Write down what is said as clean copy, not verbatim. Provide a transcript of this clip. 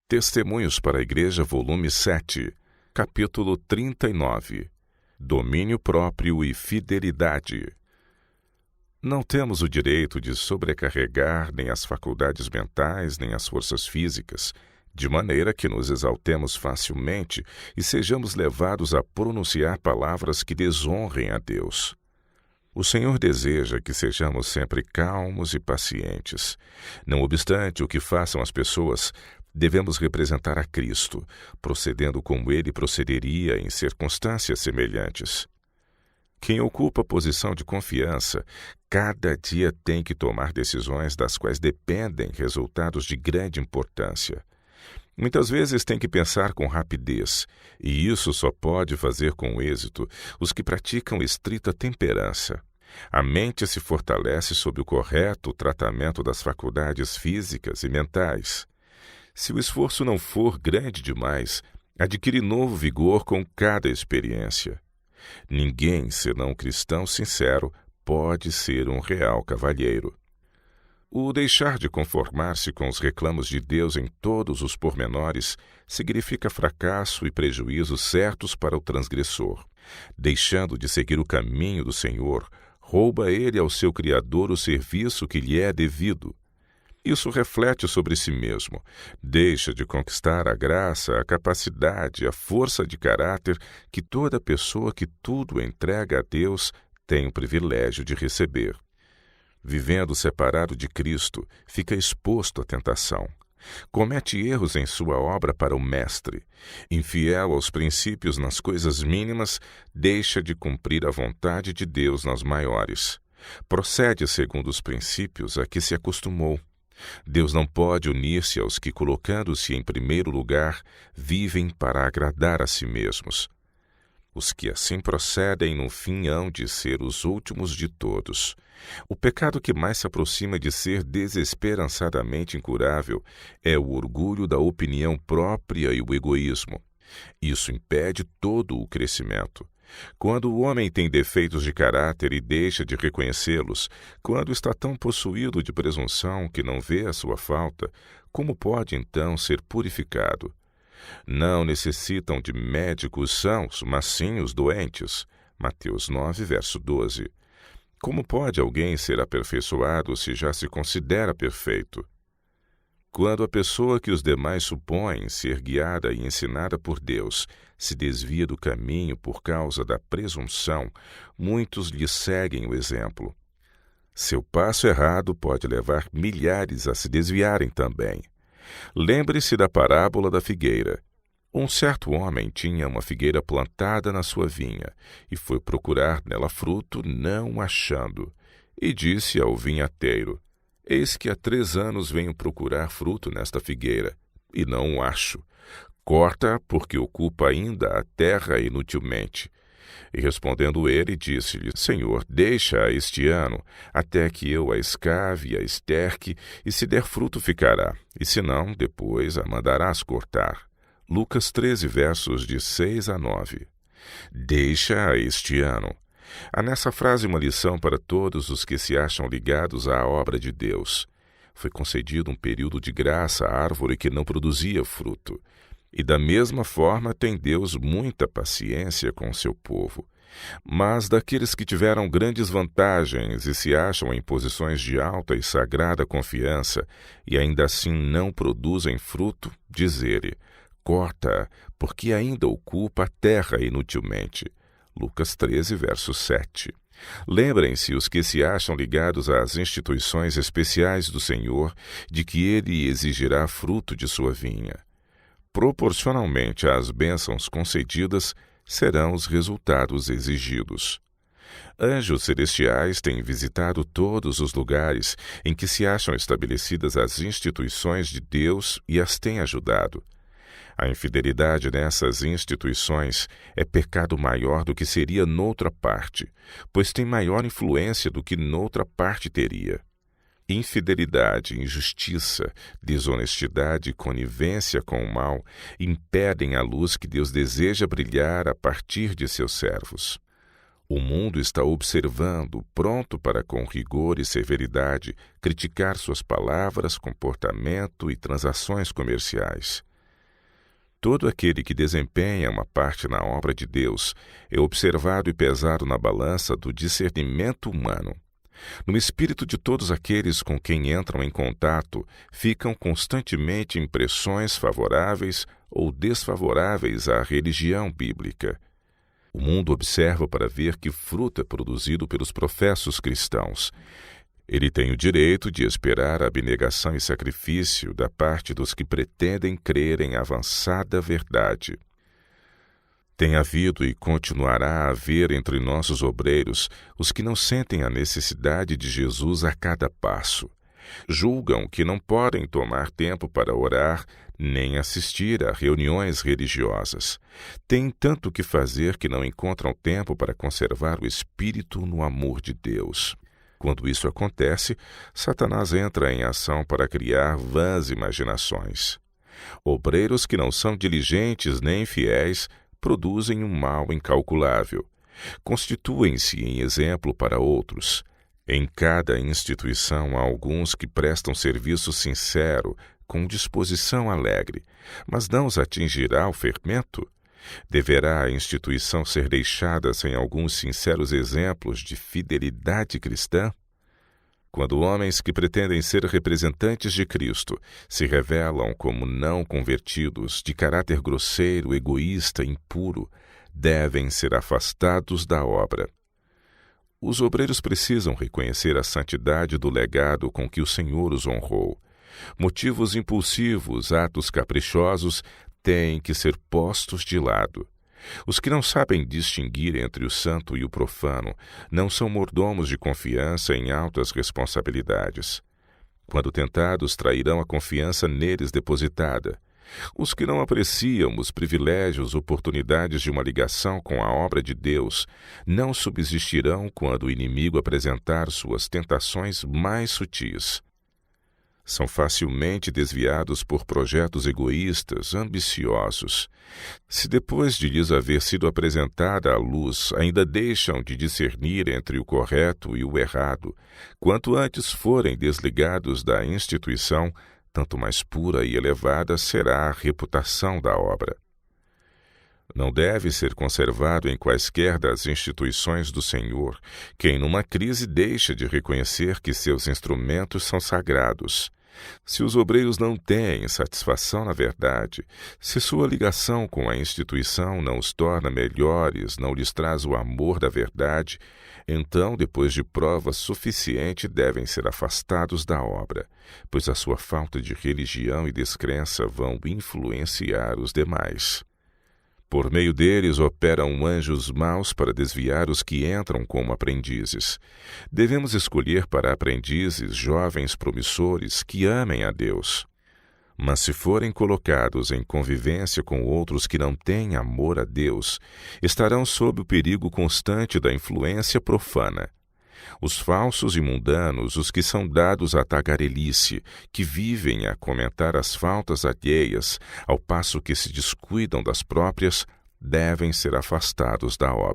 Testemunhos para a Igreja, volume 7, capítulo 39. Domínio próprio e fidelidade. Não temos o direito de sobrecarregar nem as faculdades mentais, nem as forças físicas, de maneira que nos exaltemos facilmente e sejamos levados a pronunciar palavras que desonrem a Deus. O Senhor deseja que sejamos sempre calmos e pacientes. Não obstante o que façam as pessoas, devemos representar a Cristo, procedendo como ele procederia em circunstâncias semelhantes. Quem ocupa posição de confiança, cada dia tem que tomar decisões das quais dependem resultados de grande importância. Muitas vezes tem que pensar com rapidez, e isso só pode fazer com êxito os que praticam estrita temperança. A mente se fortalece sob o correto tratamento das faculdades físicas e mentais. Se o esforço não for grande demais, adquire novo vigor com cada experiência. Ninguém, senão um cristão sincero, pode ser um real cavalheiro. O deixar de conformar-se com os reclamos de Deus em todos os pormenores significa fracasso e prejuízos certos para o transgressor. Deixando de seguir o caminho do Senhor, rouba ele ao seu Criador o serviço que lhe é devido. Isso reflete sobre si mesmo. Deixa de conquistar a graça, a capacidade, a força de caráter que toda pessoa que tudo entrega a Deus tem o privilégio de receber. Vivendo separado de Cristo, fica exposto à tentação. Comete erros em sua obra para o Mestre. Infiel aos princípios nas coisas mínimas, deixa de cumprir a vontade de Deus nas maiores. Procede segundo os princípios a que se acostumou. Deus não pode unir-se aos que, colocando-se em primeiro lugar, vivem para agradar a si mesmos. Os que assim procedem, no fim, hão de ser os últimos de todos. O pecado que mais se aproxima de ser desesperançadamente incurável é o orgulho da opinião própria e o egoísmo. Isso impede todo o crescimento. Quando o homem tem defeitos de caráter e deixa de reconhecê-los, quando está tão possuído de presunção que não vê a sua falta, como pode então ser purificado? Não necessitam de médicos sãos, mas sim os doentes. Mateus 9, verso 12. Como pode alguém ser aperfeiçoado se já se considera perfeito? Quando a pessoa que os demais supõem ser guiada e ensinada por Deus se desvia do caminho por causa da presunção, muitos lhe seguem o exemplo. Seu passo errado pode levar milhares a se desviarem também. Lembre-se da parábola da figueira. Um certo homem tinha uma figueira plantada na sua vinha e foi procurar nela fruto, não achando. E disse ao vinhateiro: Eis que há 3 anos venho procurar fruto nesta figueira, e não o acho. Corta, porque ocupa ainda a terra inutilmente. E respondendo ele, disse-lhe: Senhor, deixa-a este ano, até que eu a escave e a esterque, e se der fruto ficará, e se não, depois a mandarás cortar. Lucas 13, versos de 6 a 9. Deixa-a este ano. Há nessa frase uma lição para todos os que se acham ligados à obra de Deus. Foi concedido um período de graça à árvore que não produzia fruto. E da mesma forma tem Deus muita paciência com seu povo. Mas daqueles que tiveram grandes vantagens e se acham em posições de alta e sagrada confiança, e ainda assim não produzem fruto, diz ele: corta, porque ainda ocupa a terra inutilmente. Lucas 13, verso 7. Lembrem-se os que se acham ligados às instituições especiais do Senhor, de que ele exigirá fruto de sua vinha. Proporcionalmente às bênçãos concedidas, serão os resultados exigidos. Anjos celestiais têm visitado todos os lugares em que se acham estabelecidas as instituições de Deus e as têm ajudado. A infidelidade nessas instituições é pecado maior do que seria noutra parte, pois tem maior influência do que noutra parte teria. Infidelidade, injustiça, desonestidade e conivência com o mal impedem a luz que Deus deseja brilhar a partir de seus servos. O mundo está observando, pronto para, com rigor e severidade, criticar suas palavras, comportamento e transações comerciais. Todo aquele que desempenha uma parte na obra de Deus é observado e pesado na balança do discernimento humano. No espírito de todos aqueles com quem entram em contato, ficam constantemente impressões favoráveis ou desfavoráveis à religião bíblica. O mundo observa para ver que fruto é produzido pelos professos cristãos. Ele tem o direito de esperar a abnegação e sacrifício da parte dos que pretendem crer em avançada verdade. Tem havido e continuará a haver entre nossos obreiros os que não sentem a necessidade de Jesus a cada passo. Julgam que não podem tomar tempo para orar nem assistir a reuniões religiosas. Têm tanto que fazer que não encontram tempo para conservar o espírito no amor de Deus. Quando isso acontece, Satanás entra em ação para criar vãs imaginações. Obreiros que não são diligentes nem fiéis produzem um mal incalculável. Constituem-se em exemplo para outros. Em cada instituição há alguns que prestam serviço sincero, com disposição alegre, mas não os atingirá o fermento? Deverá a instituição ser deixada sem alguns sinceros exemplos de fidelidade cristã? Quando homens que pretendem ser representantes de Cristo se revelam como não convertidos, de caráter grosseiro, egoísta, impuro, devem ser afastados da obra. Os obreiros precisam reconhecer a santidade do legado com que o Senhor os honrou. Motivos impulsivos, atos caprichosos, têm que ser postos de lado. Os que não sabem distinguir entre o santo e o profano não são mordomos de confiança em altas responsabilidades. Quando tentados, trairão a confiança neles depositada. Os que não apreciam os privilégios, oportunidades de uma ligação com a obra de Deus, não subsistirão quando o inimigo apresentar suas tentações mais sutis. São facilmente desviados por projetos egoístas, ambiciosos. Se depois de lhes haver sido apresentada a luz, ainda deixam de discernir entre o correto e o errado, quanto antes forem desligados da instituição, tanto mais pura e elevada será a reputação da obra. Não deve ser conservado em quaisquer das instituições do Senhor quem numa crise deixa de reconhecer que seus instrumentos são sagrados. Se os obreiros não têm satisfação na verdade, se sua ligação com a instituição não os torna melhores, não lhes traz o amor da verdade, então, depois de prova suficiente, devem ser afastados da obra, pois a sua falta de religião e descrença vão influenciar os demais. Por meio deles operam anjos maus para desviar os que entram como aprendizes. Devemos escolher para aprendizes jovens promissores que amem a Deus. Mas se forem colocados em convivência com outros que não têm amor a Deus, estarão sob o perigo constante da influência profana. Os falsos e mundanos, os que são dados à tagarelice, que vivem a comentar as faltas alheias, ao passo que se descuidam das próprias, devem ser afastados da obra.